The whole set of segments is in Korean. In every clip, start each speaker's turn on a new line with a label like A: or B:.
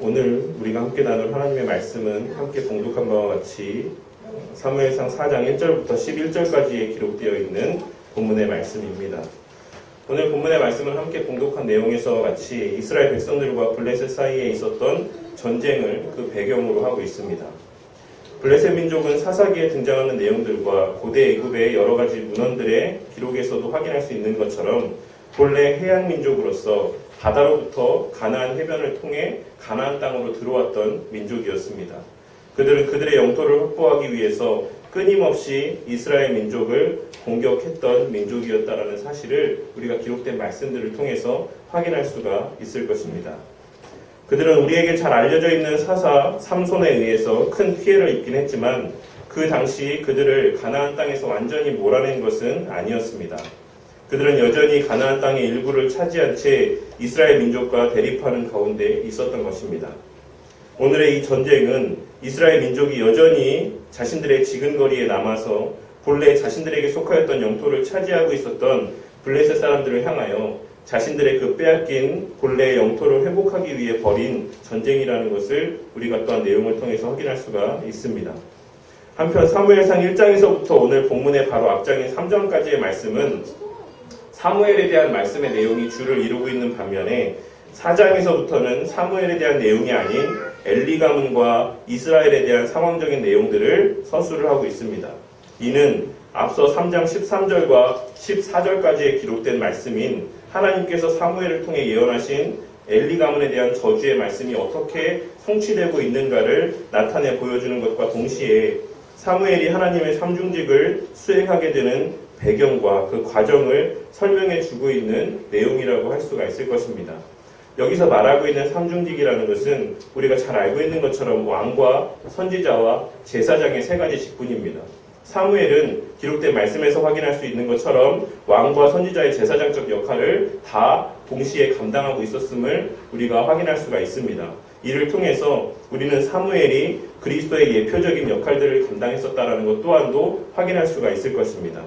A: 오늘 우리가 함께 나눌 하나님의 말씀은 함께 봉독한 바와 같이 사무엘상 4장 1절부터 11절까지에 기록되어 있는 본문의 말씀입니다. 오늘 본문의 말씀은 함께 봉독한 내용에서 같이 이스라엘 백성들과 블레셋 사이에 있었던 전쟁을 그 배경으로 하고 있습니다. 블레셋 민족은 사사기에 등장하는 내용들과 고대 애굽의 여러 가지 문헌들의 기록에서도 확인할 수 있는 것처럼 본래 해양 민족으로서 바다로부터 가나안 해변을 통해 가나안 땅으로 들어왔던 민족이었습니다. 그들은 그들의 영토를 확보하기 위해서 끊임없이 이스라엘 민족을 공격했던 민족이었다라는 사실을 우리가 기록된 말씀들을 통해서 확인할 수가 있을 것입니다. 그들은 우리에게 잘 알려져 있는 사사 삼손에 의해서 큰 피해를 입긴 했지만 그 당시 그들을 가나안 땅에서 완전히 몰아낸 것은 아니었습니다. 그들은 여전히 가나안 땅의 일부를 차지한 채 이스라엘 민족과 대립하는 가운데 있었던 것입니다. 오늘의 이 전쟁은 이스라엘 민족이 여전히 자신들의 지근거리에 남아서 본래 자신들에게 속하였던 영토를 차지하고 있었던 블레셋 사람들을 향하여 자신들의 그 빼앗긴 본래의 영토를 회복하기 위해 벌인 전쟁이라는 것을 우리가 또한 내용을 통해서 확인할 수가 있습니다. 한편 사무엘상 1장에서부터 오늘 본문의 바로 앞장인 3장까지의 말씀은 사무엘에 대한 말씀의 내용이 주를 이루고 있는 반면에 4장에서부터는 사무엘에 대한 내용이 아닌 엘리 가문과 이스라엘에 대한 상황적인 내용들을 서술을 하고 있습니다. 이는 앞서 3장 13절과 14절까지에 기록된 말씀인 하나님께서 사무엘을 통해 예언하신 엘리 가문에 대한 저주의 말씀이 어떻게 성취되고 있는가를 나타내 보여주는 것과 동시에 사무엘이 하나님의 삼중직을 수행하게 되는 배경과 그 과정을 설명해 주고 있는 내용이라고 할 수가 있을 것입니다. 여기서 말하고 있는 삼중직이라는 것은 우리가 잘 알고 있는 것처럼 왕과 선지자와 제사장의 세 가지 직분입니다. 사무엘은 기록된 말씀에서 확인할 수 있는 것처럼 왕과 선지자의 제사장적 역할을 다 동시에 감당하고 있었음을 우리가 확인할 수가 있습니다. 이를 통해서 우리는 사무엘이 그리스도의 예표적인 역할들을 감당했었다는 것 또한도 확인할 수가 있을 것입니다.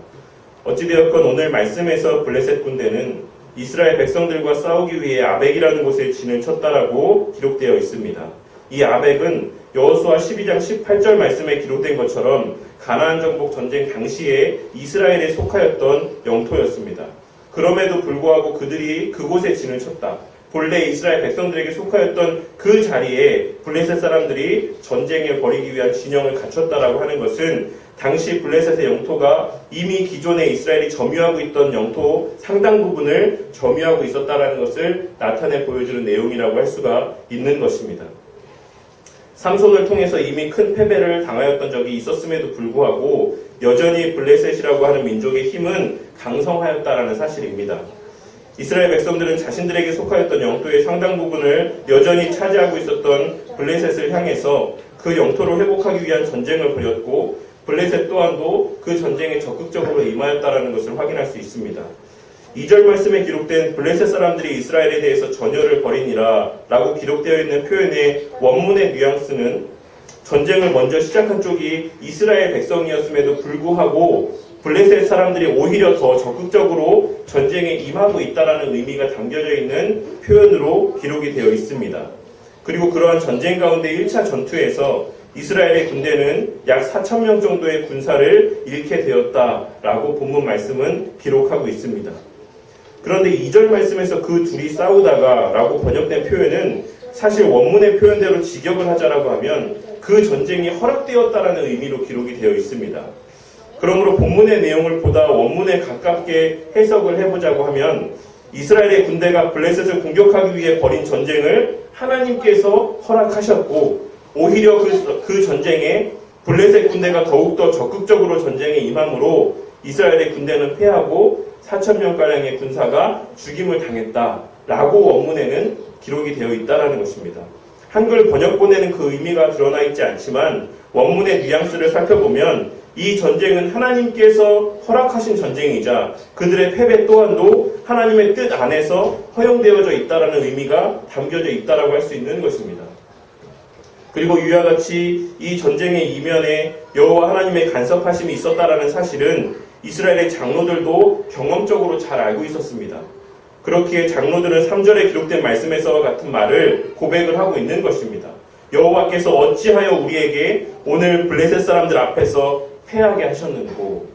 A: 어찌되었건 오늘 말씀에서 블레셋 군대는 이스라엘 백성들과 싸우기 위해 아벡이라는 곳에 진을 쳤다라고 기록되어 있습니다. 이 아벡은 여호수아 12장 18절 말씀에 기록된 것처럼 가나안 정복 전쟁 당시에 이스라엘에 속하였던 영토였습니다. 그럼에도 불구하고 그들이 그곳에 진을 쳤다. 본래 이스라엘 백성들에게 속하였던 그 자리에 블레셋 사람들이 전쟁을 벌이기 위한 진영을 갖췄다라고 하는 것은 당시 블레셋의 영토가 이미 기존에 이스라엘이 점유하고 있던 영토 상당 부분을 점유하고 있었다라는 것을 나타내 보여주는 내용이라고 할 수가 있는 것입니다. 삼손을 통해서 이미 큰 패배를 당하였던 적이 있었음에도 불구하고 여전히 블레셋이라고 하는 민족의 힘은 강성하였다라는 사실입니다. 이스라엘 백성들은 자신들에게 속하였던 영토의 상당 부분을 여전히 차지하고 있었던 블레셋을 향해서 그 영토를 회복하기 위한 전쟁을 벌였고 블레셋 또한도 그 전쟁에 적극적으로 임하였다는 것을 확인할 수 있습니다. 2절 말씀에 기록된 블레셋 사람들이 이스라엘에 대해서 전열을 벌이니라 라고 기록되어 있는 표현의 원문의 뉘앙스는 전쟁을 먼저 시작한 쪽이 이스라엘 백성이었음에도 불구하고 블레셋 사람들이 오히려 더 적극적으로 전쟁에 임하고 있다는 의미가 담겨져 있는 표현으로 기록이 되어 있습니다. 그리고 그러한 전쟁 가운데 1차 전투에서 이스라엘의 군대는 약 4,000명 정도의 군사를 잃게 되었다라고 본문 말씀은 기록하고 있습니다. 그런데 2절 말씀에서 그 둘이 싸우다가 라고 번역된 표현은 사실 원문의 표현대로 직역을 하자라고 하면 그 전쟁이 허락되었다라는 의미로 기록이 되어 있습니다. 그러므로 본문의 내용을 보다 원문에 가깝게 해석을 해보자고 하면 이스라엘의 군대가 블레셋을 공격하기 위해 벌인 전쟁을 하나님께서 허락하셨고 오히려 그 전쟁에 블레셋 군대가 더욱더 적극적으로 전쟁에 임함으로 이스라엘의 군대는 패하고 4,000명가량의 군사가 죽임을 당했다라고 원문에는 기록이 되어 있다는 것입니다. 한글 번역본에는 그 의미가 드러나 있지 않지만 원문의 뉘앙스를 살펴보면 이 전쟁은 하나님께서 허락하신 전쟁이자 그들의 패배 또한도 하나님의 뜻 안에서 허용되어져 있다는 의미가 담겨져 있다고 할 수 있는 것입니다. 그리고 이와 같이 이 전쟁의 이면에 여호와 하나님의 간섭하심이 있었다라는 사실은 이스라엘의 장로들도 경험적으로 잘 알고 있었습니다. 그렇기에 장로들은 3절에 기록된 말씀에서와 같은 말을 고백을 하고 있는 것입니다. 여호와께서 어찌하여 우리에게 오늘 블레셋 사람들 앞에서 패하게 하셨는고.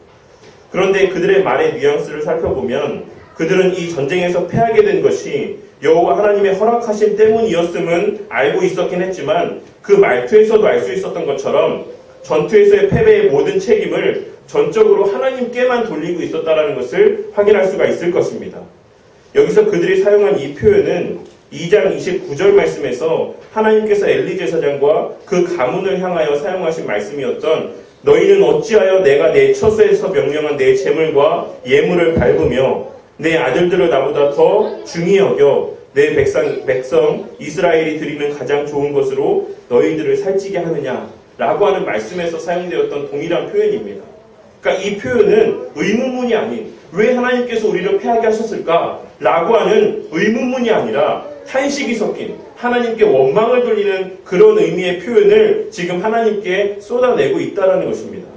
A: 그런데 그들의 말의 뉘앙스를 살펴보면 그들은 이 전쟁에서 패하게 된 것이 여호와 하나님의 허락하심 때문이었음은 알고 있었긴 했지만 그 말투에서도 알 수 있었던 것처럼 전투에서의 패배의 모든 책임을 전적으로 하나님께만 돌리고 있었다는 것을 확인할 수가 있을 것입니다. 여기서 그들이 사용한 이 표현은 2장 29절 말씀에서 하나님께서 엘리 제사장과 그 가문을 향하여 사용하신 말씀이었던 너희는 어찌하여 내가 내 처소에서 명령한 내 재물과 예물을 밟으며 내 아들들을 나보다 더 중히 여겨 내 백성 이스라엘이 드리는 가장 좋은 것으로 너희들을 살찌게 하느냐라고 하는 말씀에서 사용되었던 동일한 표현입니다. 그러니까 이 표현은 의문문이 아닌 왜 하나님께서 우리를 패하게 하셨을까? 라고 하는 의문문이 아니라 탄식이 섞인 하나님께 원망을 돌리는 그런 의미의 표현을 지금 하나님께 쏟아내고 있다는 것입니다.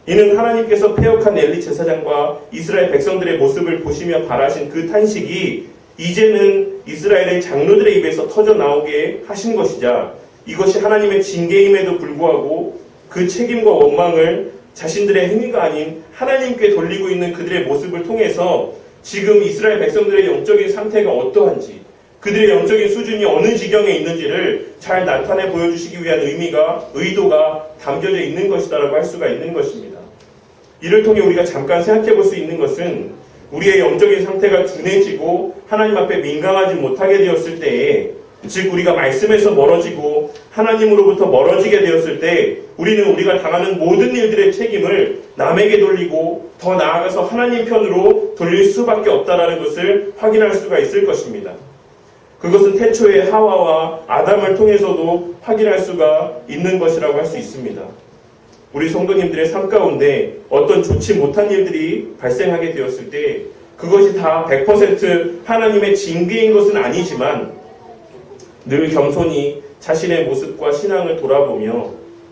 A: 이는 하나님께서 패역한 엘리 제사장과 이스라엘 백성들의 모습을 보시며 바라신 그 탄식이 이제는 이스라엘의 장로들의 입에서 터져 나오게 하신 것이자 이것이 하나님의 징계임에도 불구하고 그 책임과 원망을 자신들의 행위가 아닌 하나님께 돌리고 있는 그들의 모습을 통해서 지금 이스라엘 백성들의 영적인 상태가 어떠한지 그들의 영적인 수준이 어느 지경에 있는지를 잘 나타내 보여주시기 위한 의도가 담겨져 있는 것이다라고 할 수가 있는 것입니다. 이를 통해 우리가 잠깐 생각해 볼 수 있는 것은 우리의 영적인 상태가 둔해지고 하나님 앞에 민감하지 못하게 되었을 때에 즉 우리가 말씀에서 멀어지고 하나님으로부터 멀어지게 되었을 때 우리는 우리가 당하는 모든 일들의 책임을 남에게 돌리고 더 나아가서 하나님 편으로 돌릴 수밖에 없다는 것을 확인할 수가 있을 것입니다. 그것은 태초의 하와와 아담을 통해서도 확인할 수가 있는 것이라고 할 수 있습니다. 우리 성도님들의 삶 가운데 어떤 좋지 못한 일들이 발생하게 되었을 때 그것이 다 100% 하나님의 징계인 것은 아니지만 늘 겸손히 자신의 모습과 신앙을 돌아보며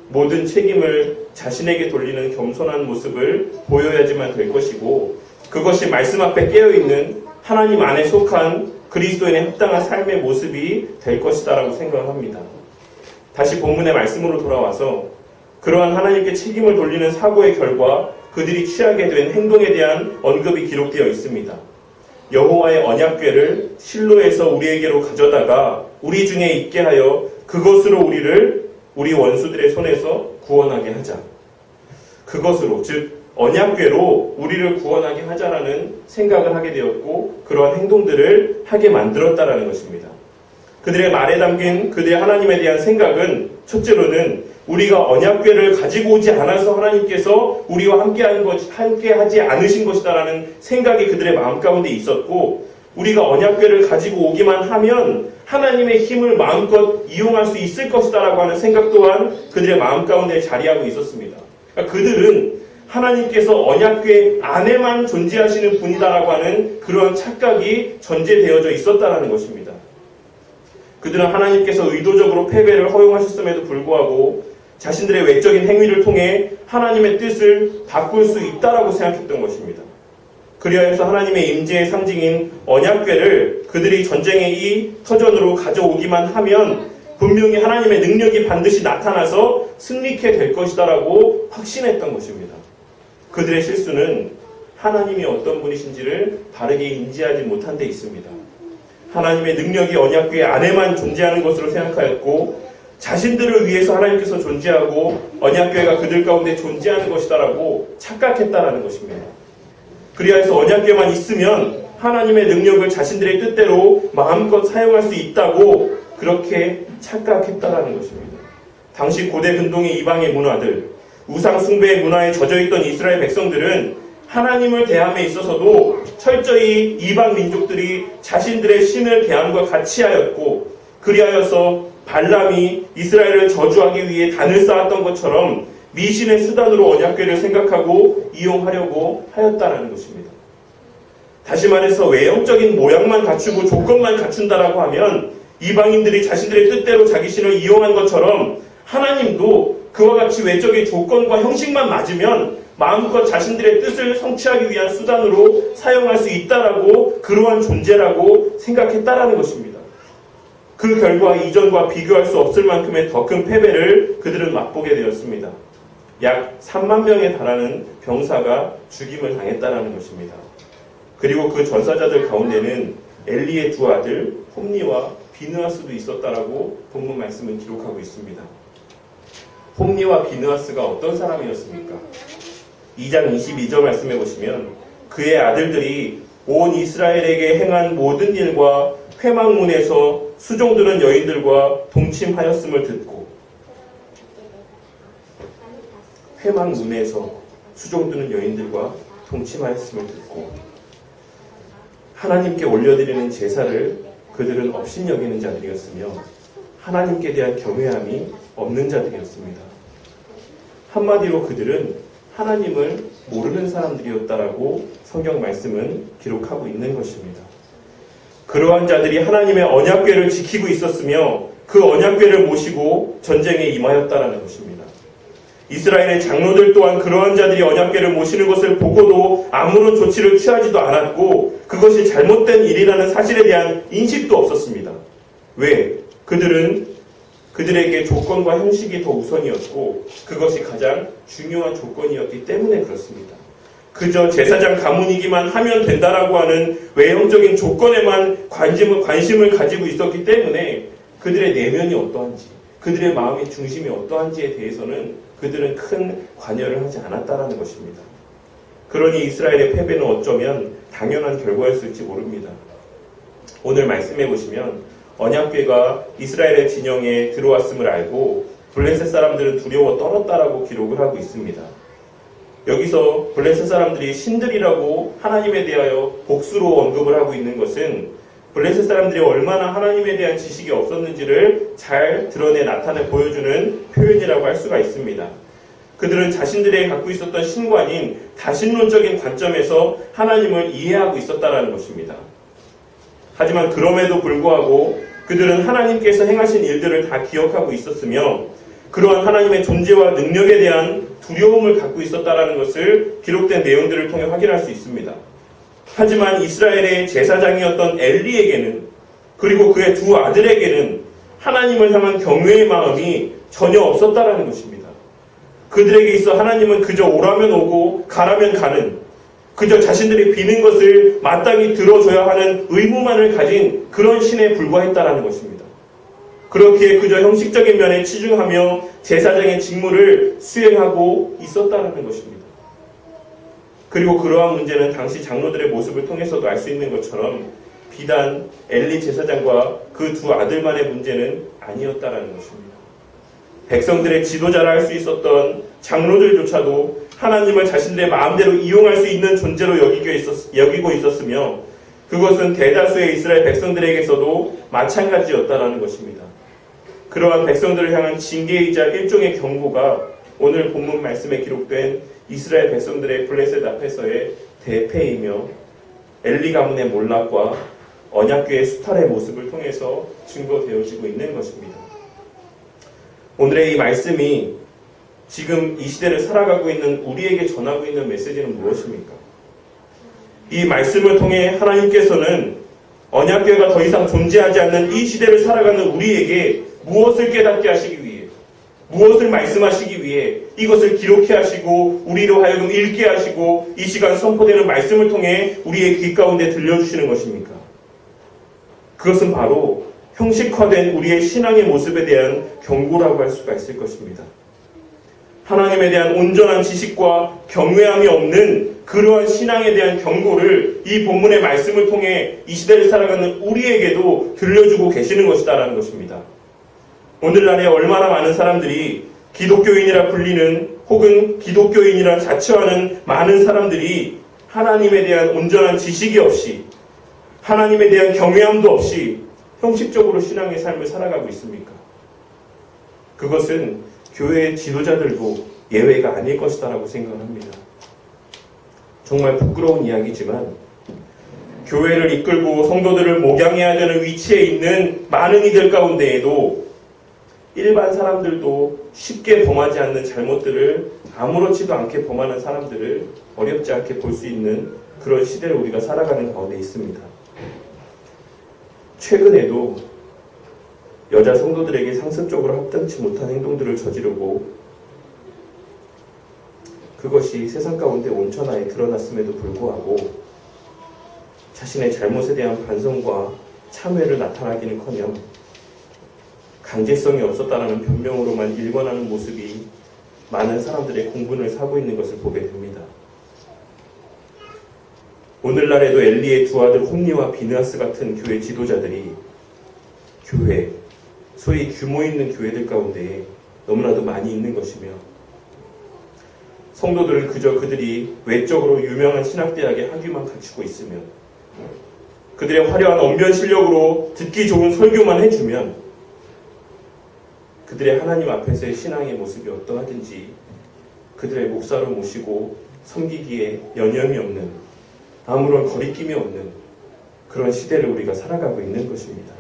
A: 모든 책임을 자신에게 돌리는 겸손한 모습을 보여야지만 될 것이고 그것이 말씀 앞에 깨어있는 하나님 안에 속한 그리스도인의 합당한 삶의 모습이 될 것이다라고 생각합니다. 다시 본문의 말씀으로 돌아와서 그러한 하나님께 책임을 돌리는 사고의 결과 그들이 취하게 된 행동에 대한 언급이 기록되어 있습니다. 여호와의 언약궤를 실로에서 우리에게로 가져다가 우리 중에 있게 하여 그것으로 우리를 우리 원수들의 손에서 구원하게 하자. 그것으로 즉 언약궤로 우리를 구원하게 하자라는 생각을 하게 되었고 그러한 행동들을 하게 만들었다라는 것입니다. 그들의 말에 담긴 그들의 하나님에 대한 생각은 첫째로는 우리가 언약궤를 가지고 오지 않아서 하나님께서 우리와 함께하지 않으신 것이다라는 생각이 그들의 마음 가운데 있었고 우리가 언약궤를 가지고 오기만 하면 하나님의 힘을 마음껏 이용할 수 있을 것이다라고 하는 생각 또한 그들의 마음 가운데 자리하고 있었습니다. 그러니까 그들은 하나님께서 언약궤 안에만 존재하시는 분이다라고 하는 그런 착각이 전제되어져 있었다는 것입니다. 그들은 하나님께서 의도적으로 패배를 허용하셨음에도 불구하고 자신들의 외적인 행위를 통해 하나님의 뜻을 바꿀 수 있다라고 생각했던 것입니다. 그리하여서 하나님의 임재의 상징인 언약궤를 그들이 전쟁의 이 터전으로 가져오기만 하면 분명히 하나님의 능력이 반드시 나타나서 승리케 될 것이다라고 확신했던 것입니다. 그들의 실수는 하나님이 어떤 분이신지를 바르게 인지하지 못한 데 있습니다. 하나님의 능력이 언약궤 안에만 존재하는 것으로 생각하였고 자신들을 위해서 하나님께서 존재하고 언약궤가 그들 가운데 존재하는 것이다라고 착각했다라는 것입니다. 그리하여서 언약궤만 있으면 하나님의 능력을 자신들의 뜻대로 마음껏 사용할 수 있다고 그렇게 착각했다라는 것입니다. 당시 고대 근동의 이방의 문화들, 우상 숭배의 문화에 젖어있던 이스라엘 백성들은 하나님을 대함에 있어서도 철저히 이방 민족들이 자신들의 신을 대함과 같이 하였고 그리하여서 발람이 이스라엘을 저주하기 위해 단을 쌓았던 것처럼 미신의 수단으로 언약궤를 생각하고 이용하려고 하였다는 것입니다. 다시 말해서 외형적인 모양만 갖추고 조건만 갖춘다라고 하면 이방인들이 자신들의 뜻대로 자기 신을 이용한 것처럼 하나님도 그와 같이 외적인 조건과 형식만 맞으면 마음껏 자신들의 뜻을 성취하기 위한 수단으로 사용할 수 있다라고 그러한 존재라고 생각했다라는 것입니다. 그 결과 이전과 비교할 수 없을 만큼의 더 큰 패배를 그들은 맛보게 되었습니다. 약 3만 명에 달하는 병사가 죽임을 당했다라는 것입니다. 그리고 그 전사자들 가운데는 엘리의 두 아들 홈니와 비느하스도 있었다라고 본문 말씀은 기록하고 있습니다. 홈니와 비느하스가 어떤 사람이었습니까? 2장 22절 말씀해 보시면 그의 아들들이 온 이스라엘에게 행한 모든 일과 회막문에서 수종드는 여인들과 동침하였음을 듣고, 회막문에서 수종드는 여인들과 동침하였음을 듣고 하나님께 올려드리는 제사를 그들은 업신여기는 자들이었으며 하나님께 대한 경외함이 없는 자들이었습니다. 한마디로 그들은 하나님을 모르는 사람들이었다라고 성경 말씀은 기록하고 있는 것입니다. 그러한 자들이 하나님의 언약궤를 지키고 있었으며 그 언약궤를 모시고 전쟁에 임하였다라는 것입니다. 이스라엘의 장로들 또한 그러한 자들이 언약궤를 모시는 것을 보고도 아무런 조치를 취하지도 않았고 그것이 잘못된 일이라는 사실에 대한 인식도 없었습니다. 왜? 그들에게 조건과 형식이 더 우선이었고 그것이 가장 중요한 조건이었기 때문에 그렇습니다. 그저 제사장 가문이기만 하면 된다라고 하는 외형적인 조건에만 관심을 가지고 있었기 때문에 그들의 내면이 어떠한지, 그들의 마음의 중심이 어떠한지에 대해서는 그들은 큰 관여를 하지 않았다라는 것입니다. 그러니 이스라엘의 패배는 어쩌면 당연한 결과였을지 모릅니다. 오늘 말씀해 보시면 언약궤가 이스라엘의 진영에 들어왔음을 알고 블레셋 사람들은 두려워 떨었다라고 기록을 하고 있습니다. 여기서 블레셋 사람들이 신들이라고 하나님에 대하여 복수로 언급을 하고 있는 것은 블레셋 사람들이 얼마나 하나님에 대한 지식이 없었는지를 잘 드러내 나타내 보여주는 표현이라고 할 수가 있습니다. 그들은 자신들이 갖고 있었던 신관인 다신론적인 관점에서 하나님을 이해하고 있었다라는 것입니다. 하지만 그럼에도 불구하고 그들은 하나님께서 행하신 일들을 다 기억하고 있었으며 그러한 하나님의 존재와 능력에 대한 두려움을 갖고 있었다라는 것을 기록된 내용들을 통해 확인할 수 있습니다. 하지만 이스라엘의 제사장이었던 엘리에게는 그리고 그의 두 아들에게는 하나님을 향한 경외의 마음이 전혀 없었다라는 것입니다. 그들에게 있어 하나님은 그저 오라면 오고 가라면 가는 그저 자신들이 비는 것을 마땅히 들어줘야 하는 의무만을 가진 그런 신에 불과했다라는 것입니다. 그렇기에 그저 형식적인 면에 치중하며 제사장의 직무를 수행하고 있었다라는 것입니다. 그리고 그러한 문제는 당시 장로들의 모습을 통해서도 알 수 있는 것처럼 비단 엘리 제사장과 그 두 아들만의 문제는 아니었다라는 것입니다. 백성들의 지도자라 할 수 있었던 장로들조차도 하나님을 자신들의 마음대로 이용할 수 있는 존재로 여기고 있었으며 그것은 대다수의 이스라엘 백성들에게서도 마찬가지였다라는 것입니다. 그러한 백성들을 향한 징계이자 일종의 경고가 오늘 본문 말씀에 기록된 이스라엘 백성들의 블레셋 앞에서의 대패이며 엘리 가문의 몰락과 언약궤의 수탈의 모습을 통해서 증거되어지고 있는 것입니다. 오늘의 이 말씀이 지금 이 시대를 살아가고 있는 우리에게 전하고 있는 메시지는 무엇입니까? 이 말씀을 통해 하나님께서는 언약궤가 더 이상 존재하지 않는 이 시대를 살아가는 우리에게 무엇을 깨닫게 하시기 위해, 무엇을 말씀하시기 위해 이것을 기록해 하시고 우리로 하여금 읽게 하시고 이 시간 선포되는 말씀을 통해 우리의 귀 가운데 들려주시는 것입니까? 그것은 바로 형식화된 우리의 신앙의 모습에 대한 경고라고 할 수가 있을 것입니다. 하나님에 대한 온전한 지식과 경외함이 없는 그러한 신앙에 대한 경고를 이 본문의 말씀을 통해 이 시대를 살아가는 우리에게도 들려주고 계시는 것이다라는 것입니다. 오늘날에 얼마나 많은 사람들이 기독교인이라 불리는 혹은 기독교인이라 자처하는 많은 사람들이 하나님에 대한 온전한 지식이 없이 하나님에 대한 경외함도 없이 형식적으로 신앙의 삶을 살아가고 있습니까? 그것은 교회의 지도자들도 예외가 아닐 것이다라고 생각합니다. 정말 부끄러운 이야기지만 교회를 이끌고 성도들을 목양해야 되는 위치에 있는 많은 이들 가운데에도 일반 사람들도 쉽게 범하지 않는 잘못들을 아무렇지도 않게 범하는 사람들을 어렵지 않게 볼 수 있는 그런 시대를 우리가 살아가는 가운데 있습니다. 최근에도 여자 성도들에게 상습적으로 합당치 못한 행동들을 저지르고 그것이 세상 가운데 온천하에 드러났음에도 불구하고 자신의 잘못에 대한 반성과 참회를 나타나기는커녕 강제성이 없었다라는 변명으로만 일관하는 모습이 많은 사람들의 공분을 사고 있는 것을 보게 됩니다. 오늘날에도 엘리의 두 아들 홈리와 비느하스 같은 교회 지도자들이 교회, 소위 규모 있는 교회들 가운데 너무나도 많이 있는 것이며 성도들은 그저 그들이 외적으로 유명한 신학대학의 학위만 갖추고 있으면 그들의 화려한 언변 실력으로 듣기 좋은 설교만 해주면 그들의 하나님 앞에서의 신앙의 모습이 어떠하든지 그들의 목사로 모시고 섬기기에 여념이 없는 아무런 거리낌이 없는 그런 시대를 우리가 살아가고 있는 것입니다.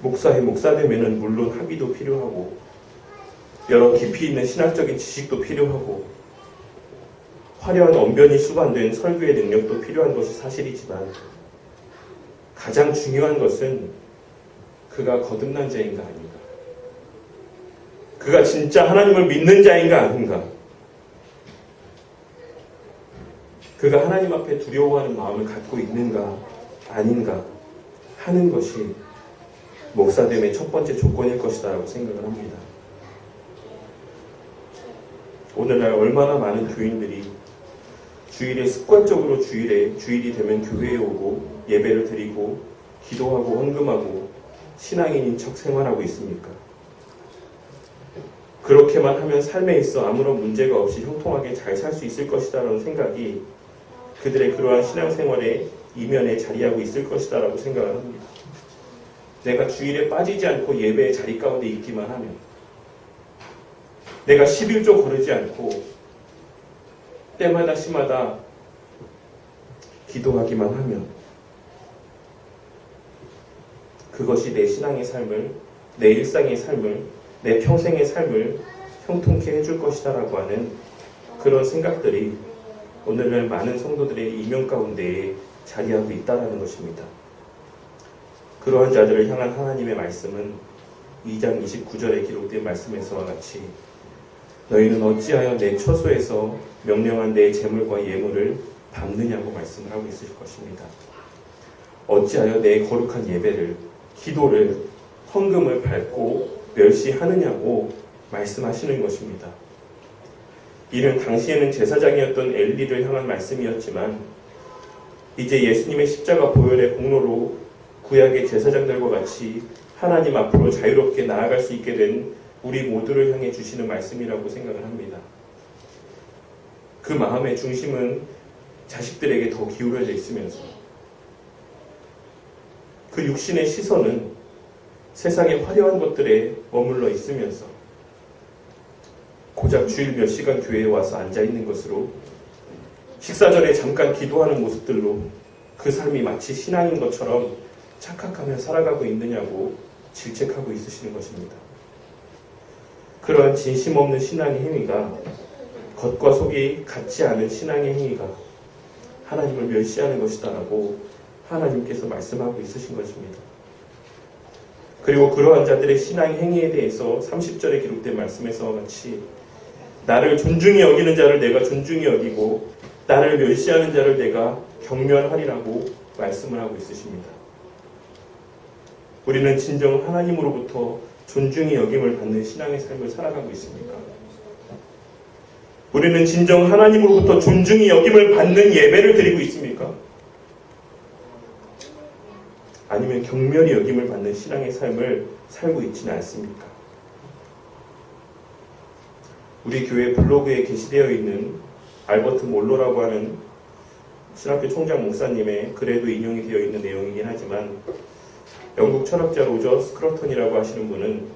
A: 목사의 목사됨에는 물론 학위도 필요하고 여러 깊이 있는 신학적인 지식도 필요하고 화려한 언변이 수반된 설교의 능력도 필요한 것이 사실이지만 가장 중요한 것은 그가 거듭난 자인가 아닌가, 그가 진짜 하나님을 믿는 자인가 아닌가, 그가 하나님 앞에 두려워하는 마음을 갖고 있는가 아닌가 하는 것이 목사됨의 첫 번째 조건일 것이다라고 생각을 합니다. 오늘날 얼마나 많은 교인들이 주일에 습관적으로 주일이 되면 교회에 오고 예배를 드리고 기도하고 헌금하고 신앙인인 척 생활하고 있습니까? 그렇게만 하면 삶에 있어 아무런 문제가 없이 형통하게 잘 살 수 있을 것이다라는 생각이 그들의 그러한 신앙생활의 이면에 자리하고 있을 것이다라고 생각을 합니다. 내가 주일에 빠지지 않고 예배의 자리 가운데 있기만 하면, 내가 11조 거르지 않고 때마다 시마다 기도하기만 하면 그것이 내 신앙의 삶을, 내 일상의 삶을, 내 평생의 삶을 형통케 해줄 것이다라고 하는 그런 생각들이 오늘날 많은 성도들의 이면 가운데에 자리하고 있다는 것입니다. 그러한 자들을 향한 하나님의 말씀은 2장 29절에 기록된 말씀에서와 같이 너희는 어찌하여 내 처소에서 명령한 내 재물과 예물을 밟느냐고 말씀을 하고 있을 것입니다. 어찌하여 내 거룩한 예배를, 기도를, 헌금을 밟고 멸시하느냐고 말씀하시는 것입니다. 이는 당시에는 제사장이었던 엘리를 향한 말씀이었지만 이제 예수님의 십자가 보혈의 공로로 구약의 제사장들과 같이 하나님 앞으로 자유롭게 나아갈 수 있게 된 우리 모두를 향해 주시는 말씀이라고 생각을 합니다. 그 마음의 중심은 자식들에게 더 기울어져 있으면서 그 육신의 시선은 세상의 화려한 것들에 머물러 있으면서 고작 주일 몇 시간 교회에 와서 앉아있는 것으로 식사 전에 잠깐 기도하는 모습들로 그 삶이 마치 신앙인 것처럼 착각하며 살아가고 있느냐고 질책하고 있으시는 것입니다. 그러한 진심 없는 신앙의 행위가, 겉과 속이 같지 않은 신앙의 행위가 하나님을 멸시하는 것이다라고 하나님께서 말씀하고 있으신 것입니다. 그리고 그러한 자들의 신앙 행위에 대해서 30절에 기록된 말씀에서와 같이 나를 존중히 여기는 자를 내가 존중히 여기고 나를 멸시하는 자를 내가 경멸하리라고 말씀을 하고 있으십니다. 우리는 진정 하나님으로부터 존중히 여김을 받는 신앙의 삶을 살아가고 있습니까? 우리는 진정 하나님으로부터 존중히 여김을 받는 예배를 드리고 있습니까? 아니면 경멸히 여김을 받는 신앙의 삶을 살고 있지는 않습니까? 우리 교회 블로그에 게시되어 있는 알버트 몰로라고 하는 신학교 총장 목사님의 글에도 인용이 되어 있는 내용이긴 하지만 영국 철학자 로저 스크러턴이라고 하시는 분은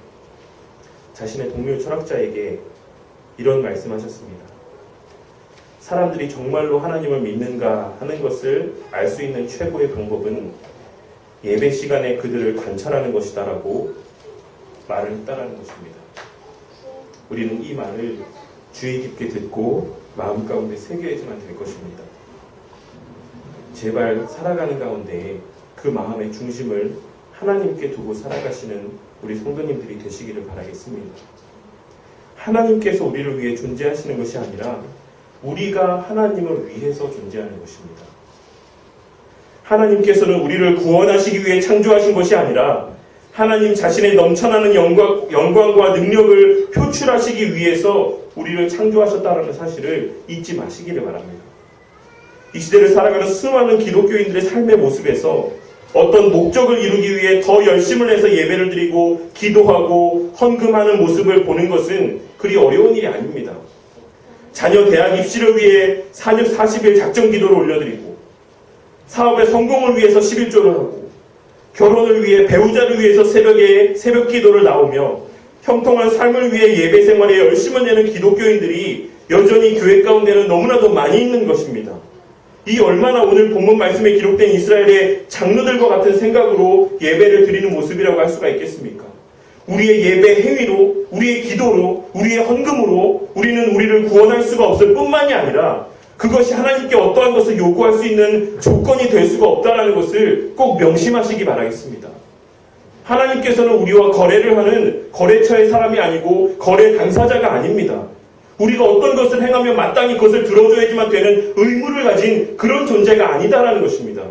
A: 자신의 동료 철학자에게 이런 말씀하셨습니다. 사람들이 정말로 하나님을 믿는가 하는 것을 알 수 있는 최고의 방법은 예배 시간에 그들을 관찰하는 것이다라고 말을 했다라는 것입니다. 우리는 이 말을 주의 깊게 듣고 마음 가운데 새겨야지만 될 것입니다. 제발 살아가는 가운데 그 마음의 중심을 하나님께 두고 살아가시는 우리 성도님들이 되시기를 바라겠습니다. 하나님께서 우리를 위해 존재하시는 것이 아니라 우리가 하나님을 위해서 존재하는 것입니다. 하나님께서는 우리를 구원하시기 위해 창조하신 것이 아니라 하나님 자신의 넘쳐나는 영광과 능력을 표출하시기 위해서 우리를 창조하셨다는 사실을 잊지 마시기를 바랍니다. 이 시대를 살아가는 수많은 기독교인들의 삶의 모습에서 어떤 목적을 이루기 위해 더 열심을 해서 예배를 드리고 기도하고 헌금하는 모습을 보는 것은 그리 어려운 일이 아닙니다. 자녀 대학 입시를 위해 40일 작정 기도를 올려드리고 사업의 성공을 위해서 11조를 하고 결혼을 위해 배우자를 위해서 새벽에 새벽 기도를 나오며 형통한 삶을 위해 예배 생활에 열심을 내는 기독교인들이 여전히 교회 가운데는 너무나도 많이 있는 것입니다. 이 얼마나 오늘 본문 말씀에 기록된 이스라엘의 장로들과 같은 생각으로 예배를 드리는 모습이라고 할 수가 있겠습니까? 우리의 예배 행위로, 우리의 기도로, 우리의 헌금으로 우리는 우리를 구원할 수가 없을 뿐만이 아니라 그것이 하나님께 어떠한 것을 요구할 수 있는 조건이 될 수가 없다는 것을 꼭 명심하시기 바라겠습니다. 하나님께서는 우리와 거래를 하는 거래처의 사람이 아니고 거래 당사자가 아닙니다. 우리가 어떤 것을 행하면 마땅히 그것을 들어줘야지만 되는 의무를 가진 그런 존재가 아니다라는 것입니다.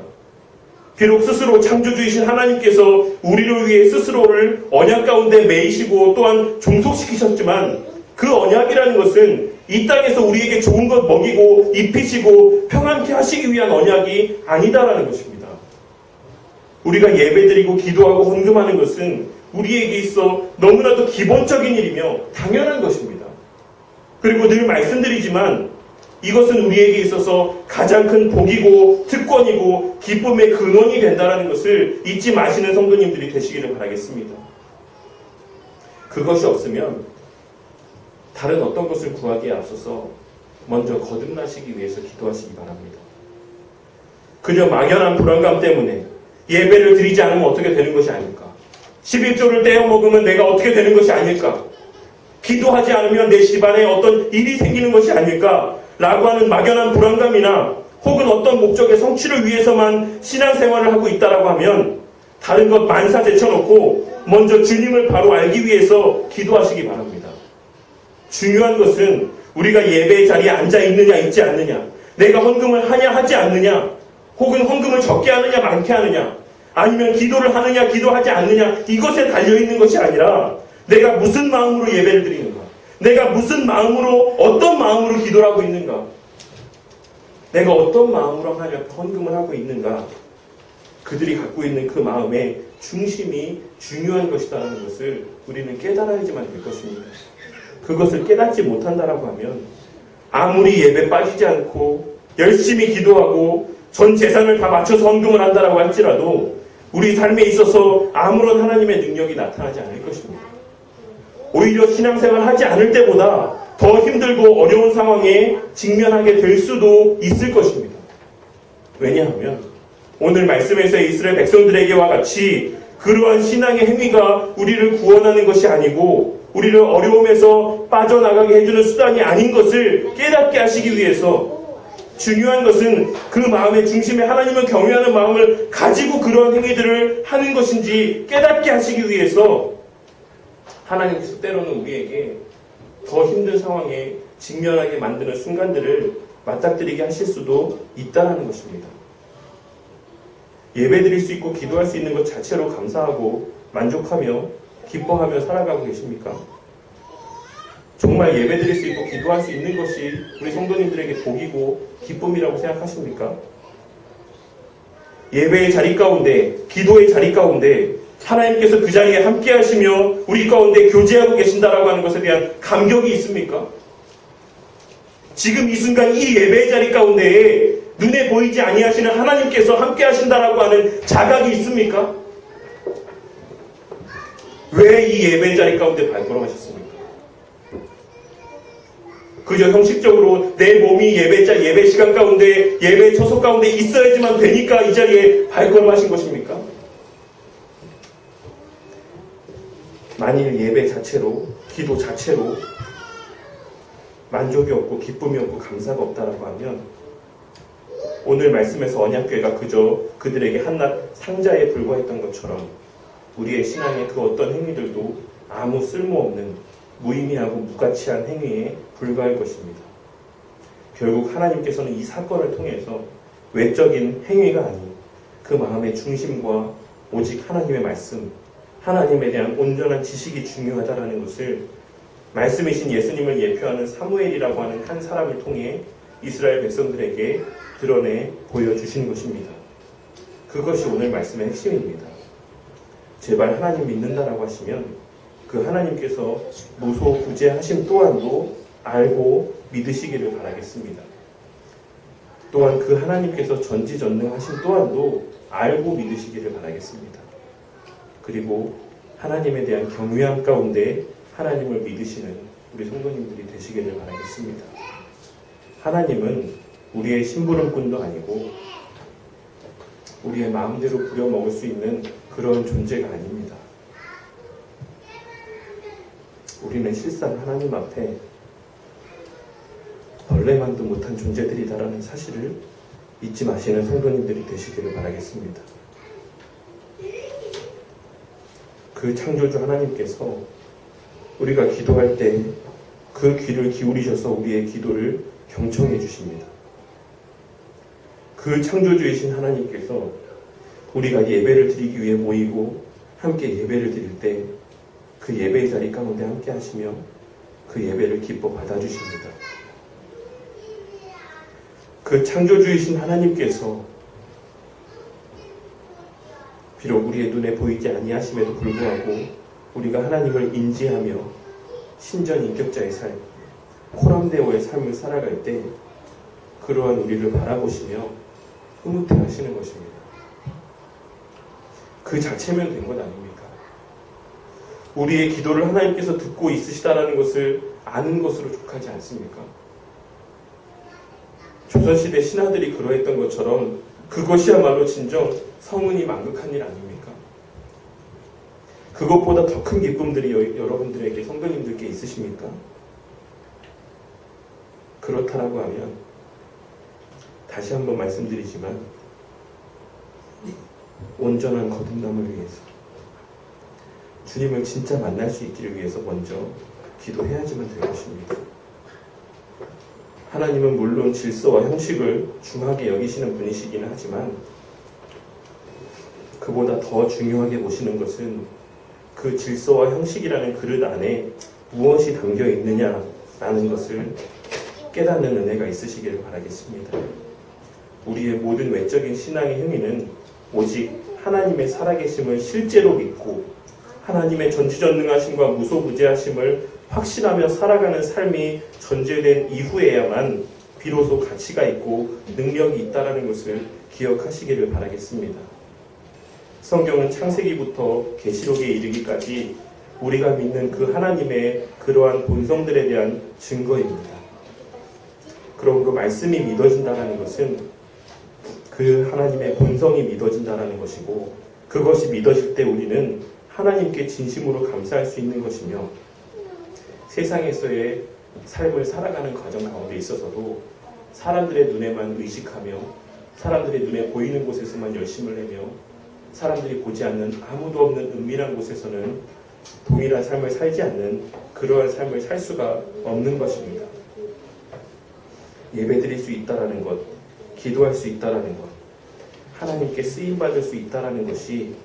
A: 비록 스스로 창조주이신 하나님께서 우리를 위해 스스로를 언약 가운데 매이시고 또한 종속시키셨지만 그 언약이라는 것은 이 땅에서 우리에게 좋은 것 먹이고 입히시고 평안케 하시기 위한 언약이 아니다라는 것입니다. 우리가 예배드리고 기도하고 헌금하는 것은 우리에게 있어 너무나도 기본적인 일이며 당연한 것입니다. 그리고 늘 말씀드리지만 이것은 우리에게 있어서 가장 큰 복이고 특권이고 기쁨의 근원이 된다는 것을 잊지 마시는 성도님들이 되시기를 바라겠습니다. 그것이 없으면 다른 어떤 것을 구하기에 앞서서 먼저 거듭나시기 위해서 기도하시기 바랍니다. 그저 막연한 불안감 때문에 예배를 드리지 않으면 어떻게 되는 것이 아닐까? 11조를 떼어 먹으면 내가 어떻게 되는 것이 아닐까? 기도하지 않으면 내 집안에 어떤 일이 생기는 것이 아닐까? 라고 하는 막연한 불안감이나 혹은 어떤 목적의 성취를 위해서만 신앙생활을 하고 있다라고 하면 다른 것 만사 제쳐놓고 먼저 주님을 바로 알기 위해서 기도하시기 바랍니다. 중요한 것은 우리가 예배의 자리에 앉아 있느냐 있지 않느냐, 내가 헌금을 하냐 하지 않느냐, 혹은 헌금을 적게 하느냐 많게 하느냐, 아니면 기도를 하느냐 기도하지 않느냐, 이것에 달려있는 것이 아니라 내가 무슨 마음으로 예배를 드리는가, 내가 무슨 마음으로 어떤 마음으로 기도를 하고 있는가, 내가 어떤 마음으로 하나님 앞에 헌금을 하고 있는가, 그들이 갖고 있는 그 마음의 중심이 중요한 것이다라는 것을 우리는 깨달아야지만 될 것입니다. 그것을 깨닫지 못한다라고 하면 아무리 예배 빠지지 않고 열심히 기도하고 전 재산을 다 맞춰서 헌금을 한다라고 할지라도 우리 삶에 있어서 아무런 하나님의 능력이 나타나지 않을 것입니다. 오히려 신앙생활 하지 않을 때보다 더 힘들고 어려운 상황에 직면하게 될 수도 있을 것입니다. 왜냐하면 오늘 말씀에서의 이스라엘 백성들에게와 같이 그러한 신앙의 행위가 우리를 구원하는 것이 아니고 우리를 어려움에서 빠져나가게 해주는 수단이 아닌 것을 깨닫게 하시기 위해서 중요한 것은 그 마음의 중심에 하나님을 경외하는 마음을 가지고 그러한 행위들을 하는 것인지 깨닫게 하시기 위해서 하나님께서 때로는 우리에게 더 힘든 상황에 직면하게 만드는 순간들을 맞닥뜨리게 하실 수도 있다는 것입니다. 예배드릴 수 있고 기도할 수 있는 것 자체로 감사하고 만족하며 기뻐하며 살아가고 계십니까? 정말 예배드릴 수 있고 기도할 수 있는 것이 우리 성도님들에게 복이고 기쁨이라고 생각하십니까? 예배의 자리 가운데, 기도의 자리 가운데 하나님께서 그 자리에 함께 하시며 우리 가운데 교제하고 계신다라고 하는 것에 대한 감격이 있습니까? 지금 이 순간 이 예배의 자리 가운데에 눈에 보이지 아니하시는 하나님께서 함께 하신다라고 하는 자각이 있습니까? 왜 이 예배의 자리 가운데 발걸음하셨습니까? 그저 형식적으로 내 몸이 예배 시간 가운데, 예배 초소 가운데 있어야지만 되니까 이 자리에 발걸음하신 것입니까? 만일 예배 자체로, 기도 자체로 만족이 없고 기쁨이 없고 감사가 없다라고 하면 오늘 말씀에서 언약궤가 그저 그들에게 한낱 상자에 불과했던 것처럼 우리의 신앙의 그 어떤 행위들도 아무 쓸모없는 무의미하고 무가치한 행위에 불과할 것입니다. 결국 하나님께서는 이 사건을 통해서 외적인 행위가 아닌 그 마음의 중심과 오직 하나님의 말씀, 하나님에 대한 온전한 지식이 중요하다는 것을 말씀이신 예수님을 예표하는 사무엘이라고 하는 한 사람을 통해 이스라엘 백성들에게 드러내 보여주신 것입니다. 그것이 오늘 말씀의 핵심입니다. 제발 하나님 믿는다라고 하시면 그 하나님께서 무소부재하심 또한도 알고 믿으시기를 바라겠습니다. 또한 그 하나님께서 전지전능하심 또한도 알고 믿으시기를 바라겠습니다. 그리고 하나님에 대한 경외함 가운데 하나님을 믿으시는 우리 성도님들이 되시기를 바라겠습니다. 하나님은 우리의 심부름꾼도 아니고 우리의 마음대로 부려먹을 수 있는 그런 존재가 아닙니다. 우리는 실상 하나님 앞에 벌레만도 못한 존재들이다라는 사실을 잊지 마시는 성도님들이 되시기를 바라겠습니다. 그 창조주 하나님께서 우리가 기도할 때 그 귀를 기울이셔서 우리의 기도를 경청해 주십니다. 그 창조주이신 하나님께서 우리가 예배를 드리기 위해 모이고 함께 예배를 드릴 때 그 예배의 자리 가운데 함께 하시며 그 예배를 기뻐 받아주십니다. 그 창조주이신 하나님께서 비록 우리의 눈에 보이지 아니하심에도 불구하고 우리가 하나님을 인지하며 신전인격자의 삶, 코람데오의 삶을 살아갈 때 그러한 우리를 바라보시며 흐뭇해 하시는 것입니다. 그 자체면 된 것 아닙니까? 우리의 기도를 하나님께서 듣고 있으시다라는 것을 아는 것으로 족하지 않습니까? 조선시대 신하들이 그러했던 것처럼 그것이야말로 진정 성은이 만극한 일 아닙니까? 그것보다 더 큰 기쁨들이 여러분들에게 성도님들께 있으십니까? 그렇다라고 하면 다시 한번 말씀드리지만 온전한 거듭남을 위해서 주님을 진짜 만날 수 있기를 위해서 먼저 기도해야지만 될 것입니다. 하나님은 물론 질서와 형식을 중하게 여기시는 분이시기는 하지만 그보다 더 중요하게 보시는 것은 그 질서와 형식이라는 그릇 안에 무엇이 담겨 있느냐라는 것을 깨닫는 은혜가 있으시기를 바라겠습니다. 우리의 모든 외적인 신앙의 행위는 오직 하나님의 살아계심을 실제로 믿고 하나님의 전지전능하심과 무소부재하심을 확신하며 살아가는 삶이 전제된 이후에야만 비로소 가치가 있고 능력이 있다는 것을 기억하시기를 바라겠습니다. 성경은 창세기부터 계시록에 이르기까지 우리가 믿는 그 하나님의 그러한 본성들에 대한 증거입니다. 그러므로 말씀이 믿어진다는 것은 그 하나님의 본성이 믿어진다는 것이고 그것이 믿어질 때 우리는 하나님께 진심으로 감사할 수 있는 것이며 세상에서의 삶을 살아가는 과정 가운데 있어서도 사람들의 눈에만 의식하며 사람들의 눈에 보이는 곳에서만 열심을 내며 사람들이 보지 않는 아무도 없는 은밀한 곳에서는 동일한 삶을 살지 않는 그러한 삶을 살 수가 없는 것입니다. 예배드릴 수 있다라는 것, 기도할 수 있다라는 것, 하나님께 쓰임받을 수 있다라는 것이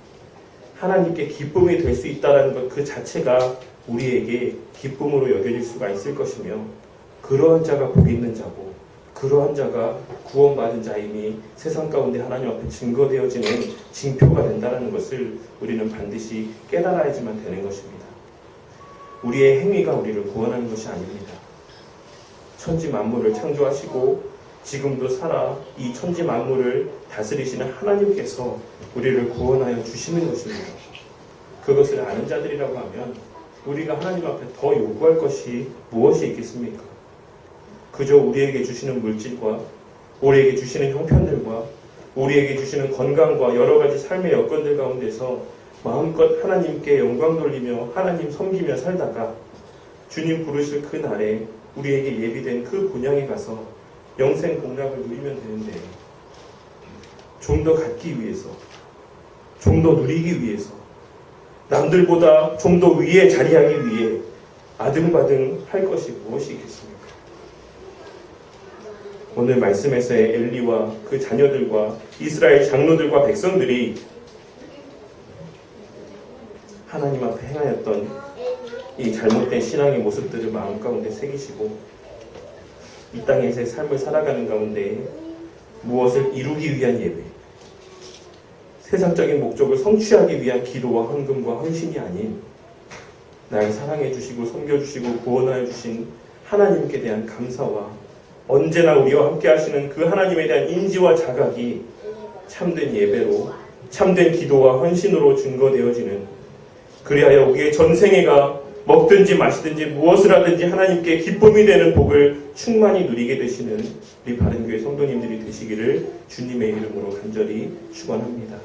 A: 하나님께 기쁨이 될 수 있다라는 것 그 자체가 우리에게 기쁨으로 여겨질 수가 있을 것이며 그러한 자가 복이 있는 자고 그러한 자가 구원받은 자임이 세상 가운데 하나님 앞에 증거되어지는 징표가 된다는 것을 우리는 반드시 깨달아야지만 되는 것입니다. 우리의 행위가 우리를 구원하는 것이 아닙니다. 천지 만물을 창조하시고 지금도 살아 이 천지 만물을 다스리시는 하나님께서 우리를 구원하여 주시는 것입니다. 그것을 아는 자들이라고 하면 우리가 하나님 앞에 더 요구할 것이 무엇이 있겠습니까? 그저 우리에게 주시는 물질과 우리에게 주시는 형편들과 우리에게 주시는 건강과 여러 가지 삶의 여건들 가운데서 마음껏 하나님께 영광 돌리며 하나님 섬기며 살다가 주님 부르실 그 날에 우리에게 예비된 그 본향에 가서 영생 복락을 누리면 되는데, 좀 더 갖기 위해서, 좀 더 누리기 위해서, 남들보다 좀 더 위에 자리하기 위해 아등바등 할 것이 무엇이 있겠습니까? 오늘 말씀에서의 엘리와 그 자녀들과 이스라엘 장로들과 백성들이 하나님 앞에 행하였던 이 잘못된 신앙의 모습들을 마음 가운데 새기시고 이 땅에서의 삶을 살아가는 가운데 무엇을 이루기 위한 예배, 세상적인 목적을 성취하기 위한 기도와 헌금과 헌신이 아닌 날 사랑해 주시고 섬겨주시고 구원하여 주신 하나님께 대한 감사와 언제나 우리와 함께 하시는 그 하나님에 대한 인지와 자각이 참된 예배로, 참된 기도와 헌신으로 증거되어지는, 그리하여 우리의 전생애가 먹든지 마시든지 무엇을 하든지 하나님께 기쁨이 되는 복을 충만히 누리게 되시는 우리 바른교회 성도님들이 되시기를 주님의 이름으로 간절히 축원합니다.